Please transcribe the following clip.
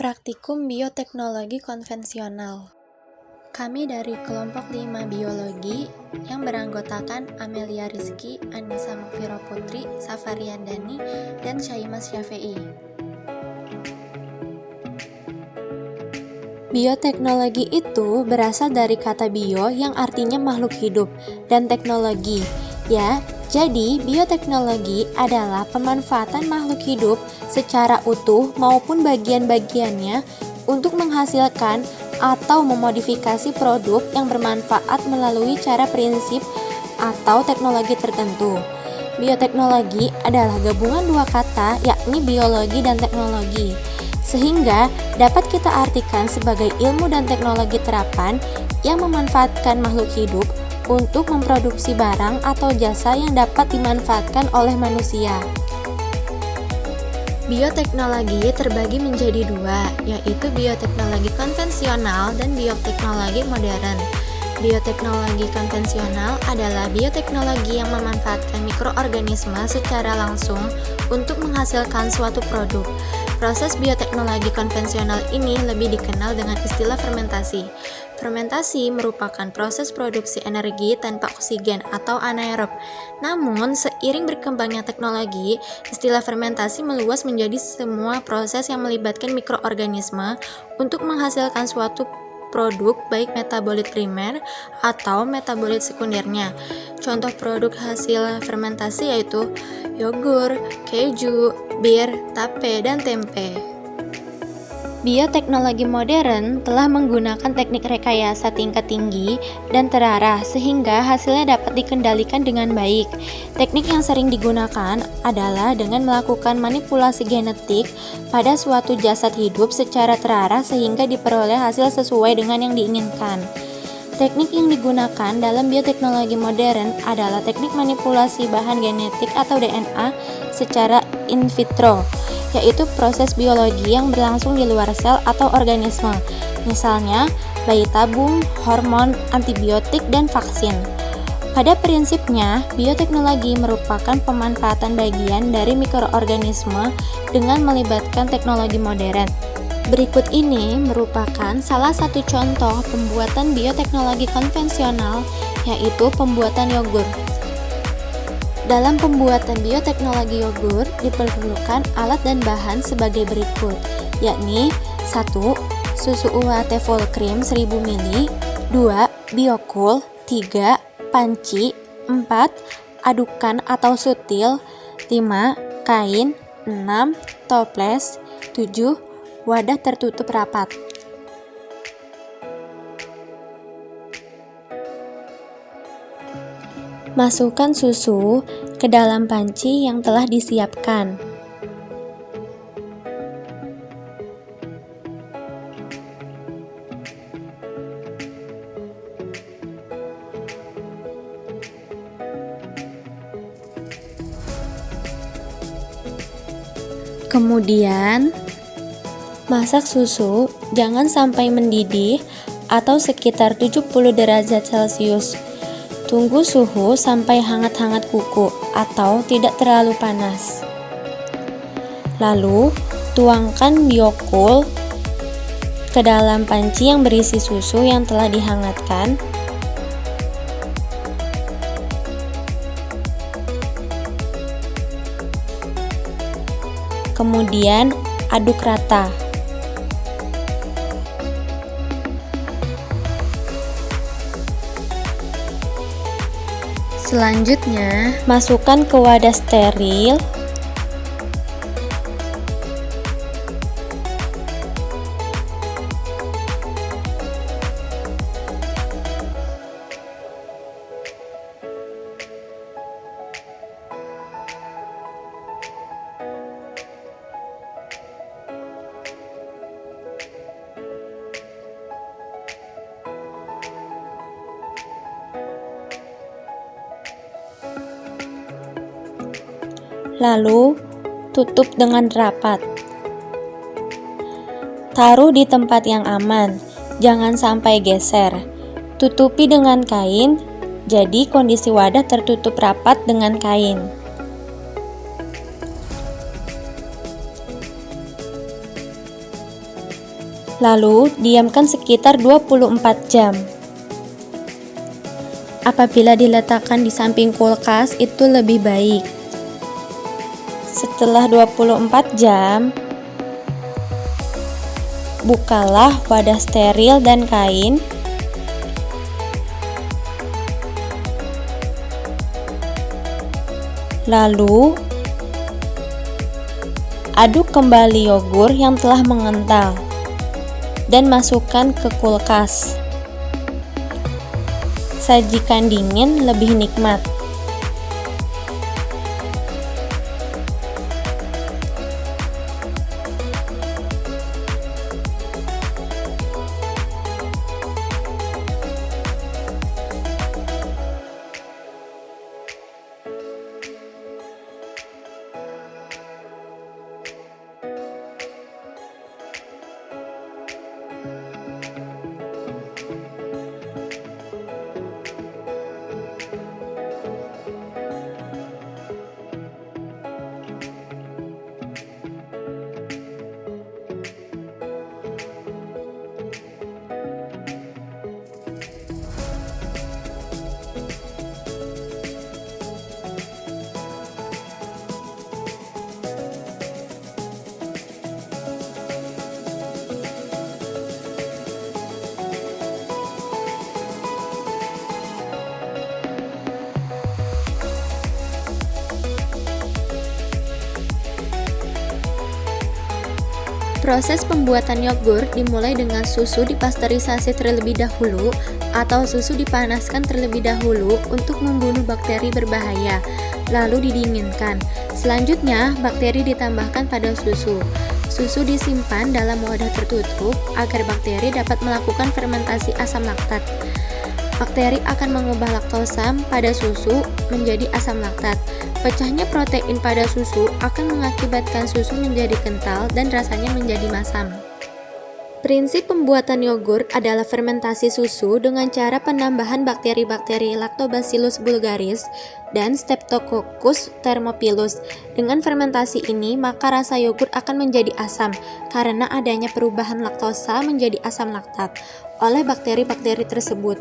Praktikum Bioteknologi Konvensional. Kami dari kelompok 5 Biologi yang beranggotakan Amelia Rizky, Anissa Mukfiro Putri, Safarian Dani, dan Syaimas Syafei. Bioteknologi itu berasal dari kata bio yang artinya makhluk hidup dan teknologi. Jadi bioteknologi adalah pemanfaatan makhluk hidup secara utuh maupun bagian-bagiannya untuk menghasilkan atau memodifikasi produk yang bermanfaat melalui cara prinsip atau teknologi tertentu. Bioteknologi adalah gabungan dua kata, yakni biologi dan teknologi, sehingga dapat kita artikan sebagai ilmu dan teknologi terapan yang memanfaatkan makhluk hidup untuk memproduksi barang atau jasa yang dapat dimanfaatkan oleh manusia. Bioteknologi terbagi menjadi dua, yaitu bioteknologi konvensional dan bioteknologi modern. Bioteknologi konvensional adalah bioteknologi yang memanfaatkan mikroorganisme secara langsung untuk menghasilkan suatu produk. Proses bioteknologi konvensional ini lebih dikenal dengan istilah fermentasi. Fermentasi merupakan proses produksi energi tanpa oksigen atau anaerob. Namun, seiring berkembangnya teknologi, istilah fermentasi meluas menjadi semua proses yang melibatkan mikroorganisme untuk menghasilkan suatu produk baik metabolit primer atau metabolit sekundernya. Contoh produk hasil fermentasi yaitu yogur, keju, bir, tape, dan tempe. Bioteknologi modern telah menggunakan teknik rekayasa tingkat tinggi dan terarah sehingga hasilnya dapat dikendalikan dengan baik. Teknik yang sering digunakan adalah dengan melakukan manipulasi genetik pada suatu jasad hidup secara terarah sehingga diperoleh hasil sesuai dengan yang diinginkan. Teknik yang digunakan dalam bioteknologi modern adalah teknik manipulasi bahan genetik atau DNA secara in vitro, yaitu proses biologi yang berlangsung di luar sel atau organisme, misalnya bayi tabung, hormon, antibiotik, dan vaksin. Pada prinsipnya, bioteknologi merupakan pemanfaatan bagian dari mikroorganisme dengan melibatkan teknologi modern. Berikut ini merupakan salah satu contoh pembuatan bioteknologi konvensional, yaitu pembuatan yogur. Dalam pembuatan bioteknologi yogur diperlukan alat dan bahan sebagai berikut, yakni 1. Susu UHT full cream 1000 ml, 2. Biocool, 3. Panci, 4. Adukan atau sutil, 5. Kain, 6. Toples, 7. Wadah tertutup rapat. Masukkan susu ke dalam panci yang telah disiapkan. Kemudian, masak susu jangan sampai mendidih atau sekitar 70 derajat Celcius. Tunggu suhu sampai hangat-hangat kuku atau tidak terlalu panas. Lalu, tuangkan biocool ke dalam panci yang berisi susu yang telah dihangatkan. Kemudian, aduk rata. Selanjutnya, masukkan ke wadah steril. Lalu, tutup dengan rapat. Taruh di tempat yang aman, jangan sampai geser. Tutupi dengan kain, jadi kondisi wadah tertutup rapat dengan kain. Lalu, diamkan sekitar 24 jam. Apabila diletakkan di samping kulkas, itu lebih baik. Setelah 24 jam, bukalah wadah steril dan kain. Lalu, aduk kembali yogurt yang telah mengental dan masukkan ke kulkas. Sajikan dingin lebih nikmat. Proses pembuatan yogurt dimulai dengan susu dipasteurisasi terlebih dahulu atau susu dipanaskan terlebih dahulu untuk membunuh bakteri berbahaya, lalu didinginkan. Selanjutnya, bakteri ditambahkan pada susu. Susu disimpan dalam wadah tertutup agar bakteri dapat melakukan fermentasi asam laktat. Bakteri akan mengubah laktosa pada susu menjadi asam laktat. Pecahnya protein pada susu akan mengakibatkan susu menjadi kental dan rasanya menjadi masam. Prinsip pembuatan yogurt adalah fermentasi susu dengan cara penambahan bakteri-bakteri Lactobacillus bulgaris dan Streptococcus thermophilus. Dengan fermentasi ini, maka rasa yogurt akan menjadi asam karena adanya perubahan laktosa menjadi asam laktat oleh bakteri-bakteri tersebut.